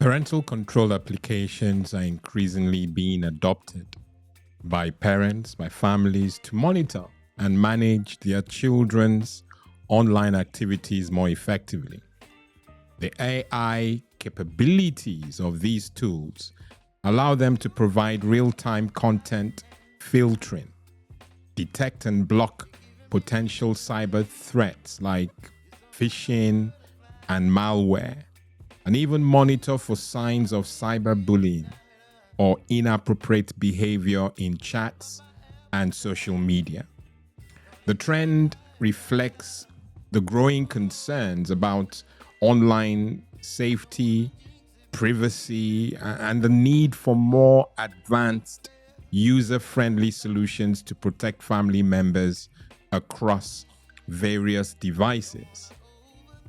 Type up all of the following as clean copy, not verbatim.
Parental control applications are increasingly being adopted by parents, by families to monitor and manage their children's online activities more effectively. The AI capabilities of these tools allow them to provide real-time content filtering, detect and block potential cyber threats like phishing and malware, and even monitor for signs of cyberbullying or inappropriate behavior in chats and social media. The trend reflects the growing concerns about online safety, privacy, and the need for more advanced, user-friendly solutions to protect family members across various devices.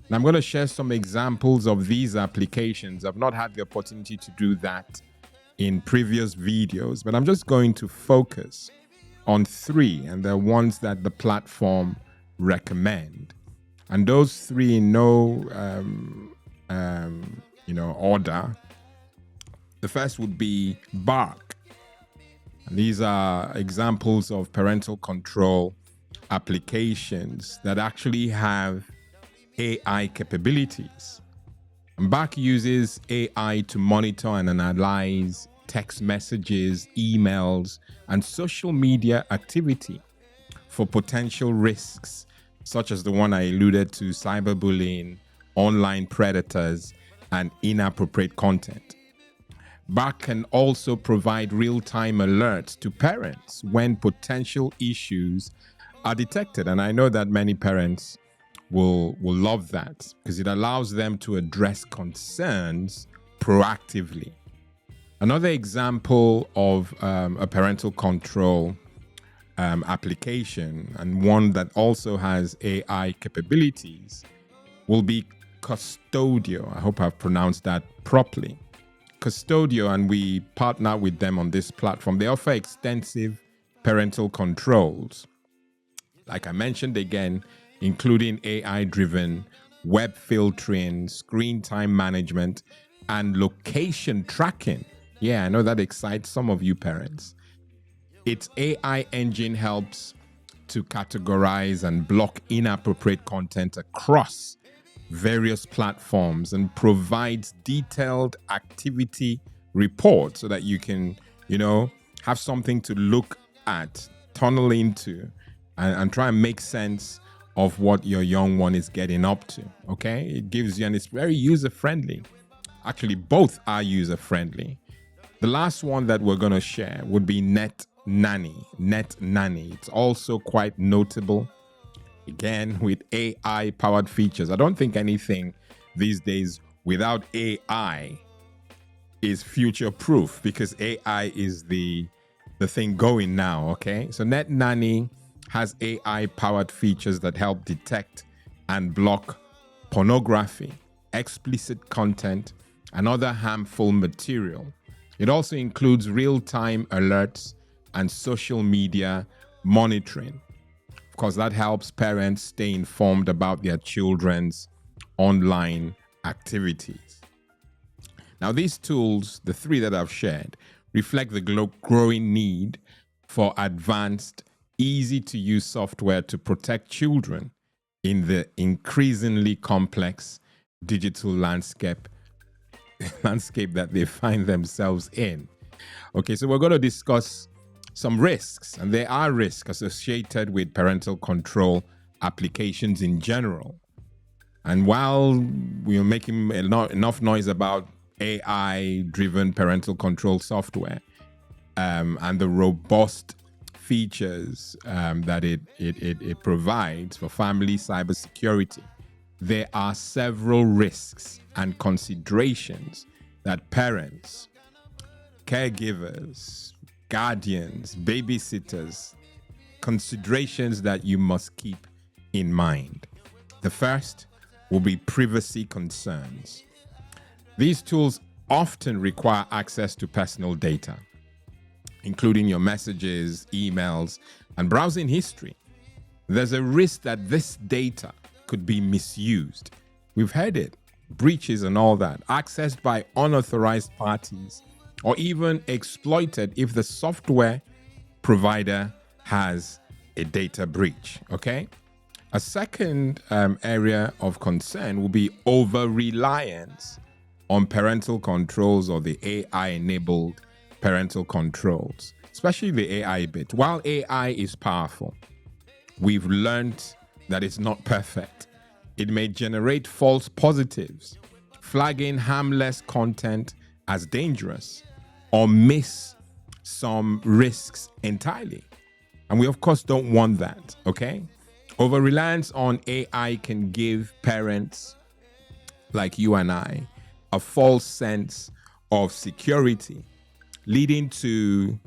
And I'm going to share some examples of these applications. I've not had the opportunity to do that in previous videos, but I'm just going to focus on three, and the ones that the platform recommend. And those three in no order. The first would be Bark. And these are examples of parental control applications that actually have AI capabilities. And Bark uses AI to monitor and analyze text messages, emails, and social media activity for potential risks, such as the one I alluded to: cyberbullying, online predators, and inappropriate content. Bark can also provide real-time alerts to parents when potential issues are detected. And I know that many parents will love that because it allows them to address concerns proactively. Another example of a parental control application, and one that also has AI capabilities, will be Qustodio. I hope I've pronounced that properly. Qustodio, and we partner with them on this platform. They offer extensive parental controls, like I mentioned again, including AI-driven web filtering, screen time management, and location tracking. Yeah, I know that excites some of you parents. Its AI engine helps to categorize and block inappropriate content across various platforms and provides detailed activity reports so that you can, have something to look at, tunnel into, and try and make sense of what your young one is getting up to. Okay, it gives you, and it's very user-friendly. Actually, both are user-friendly. The last one that we're going to share would be NetNanny. NetNanny. It's also quite notable, again, with AI-powered features. I don't think anything these days without AI is future-proof, because AI is the thing going now, okay? So NetNanny has AI-powered features that help detect and block pornography, explicit content, and other harmful material. It also includes real-time alerts and social media monitoring. Of course, that helps parents stay informed about their children's online activities. Now, these tools, the three that I've shared, reflect the growing need for advanced, easy-to-use software to protect children in the increasingly complex digital landscape that they find themselves in. Okay, so we're going to discuss some risks, and there are risks associated with parental control applications in general. And while we're making enough noise about AI-driven parental control software and the robust features that it provides for family cybersecurity, there are several risks and considerations that parents, caregivers, guardians, babysitters, considerations that you must keep in mind. The first will be privacy concerns. These tools often require access to personal data, including your messages, emails, and browsing history. There's a risk that this data could be misused. We've heard it. breaches and all that, accessed by unauthorized parties, or even exploited if the software provider has a data breach. Okay. A second area of concern will be over-reliance on parental controls or the AI-enabled parental controls, especially the AI bit. While AI is powerful, we've learned that it's not perfect. It may generate false positives, flagging harmless content as dangerous, or miss some risks entirely. And we, of course, don't want that, okay? Over-reliance on AI can give parents like you and I a false sense of security, leading to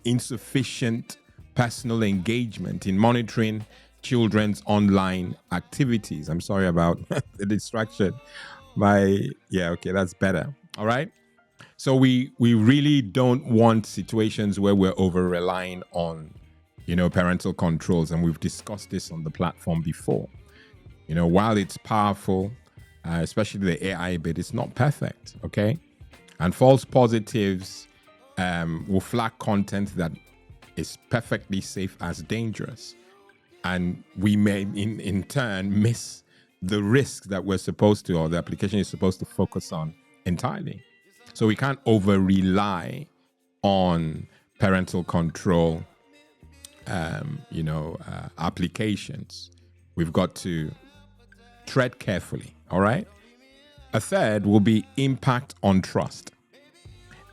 insufficient personal engagement in monitoring children's online activities. I'm sorry about the distraction. Okay, that's better. All right. So we really don't want situations where we're over-relying on, parental controls. And we've discussed this on the platform before. While it's powerful, especially the AI bit, it's not perfect, okay? And false positives will flag content that is perfectly safe as dangerous. And we may, in turn, miss the risk that we're supposed to, or the application is supposed to focus on entirely. So we can't over-rely on parental control, applications. We've got to tread carefully, all right? A third will be impact on trust.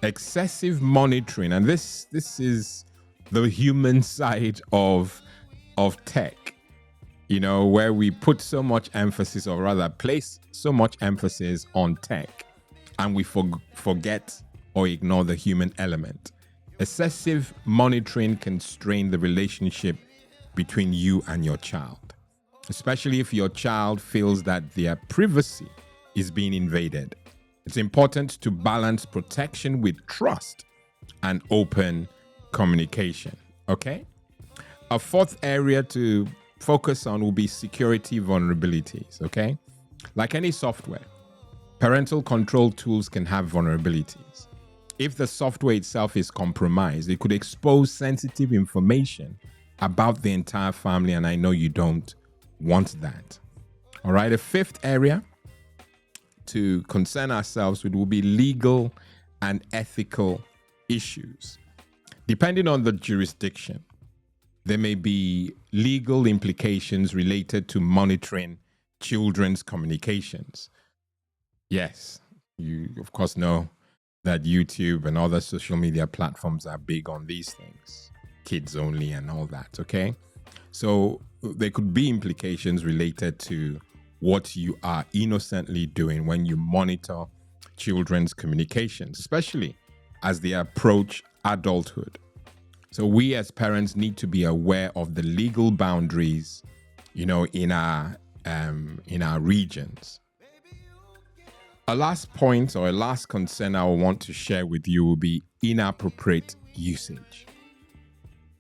Excessive monitoring, and this is the human side of tech, where we put so much emphasis, or rather place so much emphasis on tech, and we forget or ignore the human element. Excessive monitoring can strain the relationship between you and your child, especially if your child feels that their privacy is being invaded. It's important to balance protection with trust and open communication, okay? A fourth area to focus on will be security vulnerabilities, okay? Like any software, parental control tools can have vulnerabilities. If the software itself is compromised, it could expose sensitive information about the entire family, and I know you don't want that. All right, a fifth area to concern ourselves with will be legal and ethical issues. Depending on the jurisdiction, there may be legal implications related to monitoring children's communications. Yes, you of course know that YouTube and other social media platforms are big on these things, kids only and all that, okay? So there could be implications related to what you are innocently doing when you monitor children's communications, especially as they approach adulthood. So we as parents need to be aware of the legal boundaries, in our regions. A last point, or a last concern I want to share with you, will be inappropriate usage.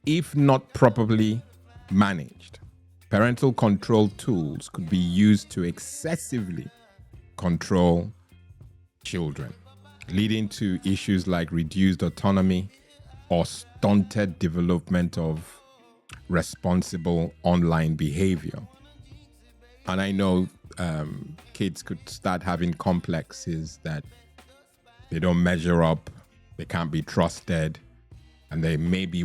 If not properly managed, parental control tools could be used to excessively control children, leading to issues like reduced autonomy or stunted development of responsible online behavior. And I know kids could start having complexes that they don't measure up, they can't be trusted, and they may be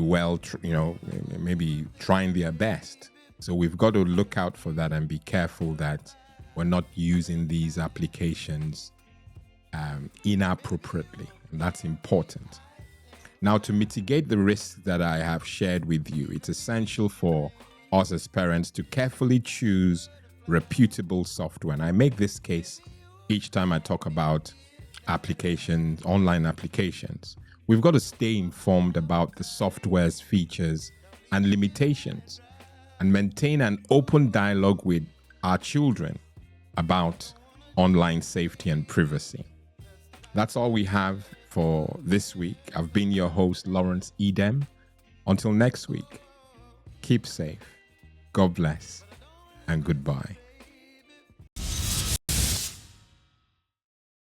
maybe trying their best. So we've got to look out for that and be careful that we're not using these applications inappropriately. And that's important. Now, to mitigate the risks that I have shared with you, it's essential for us as parents to carefully choose reputable software. And I make this case each time I talk about applications, online applications. We've got to stay informed about the software's features and limitations, and maintain an open dialogue with our children about online safety and privacy. That's all we have for this week. I've been your host, Lawrence Edem. Until next week, keep safe, God bless, and goodbye.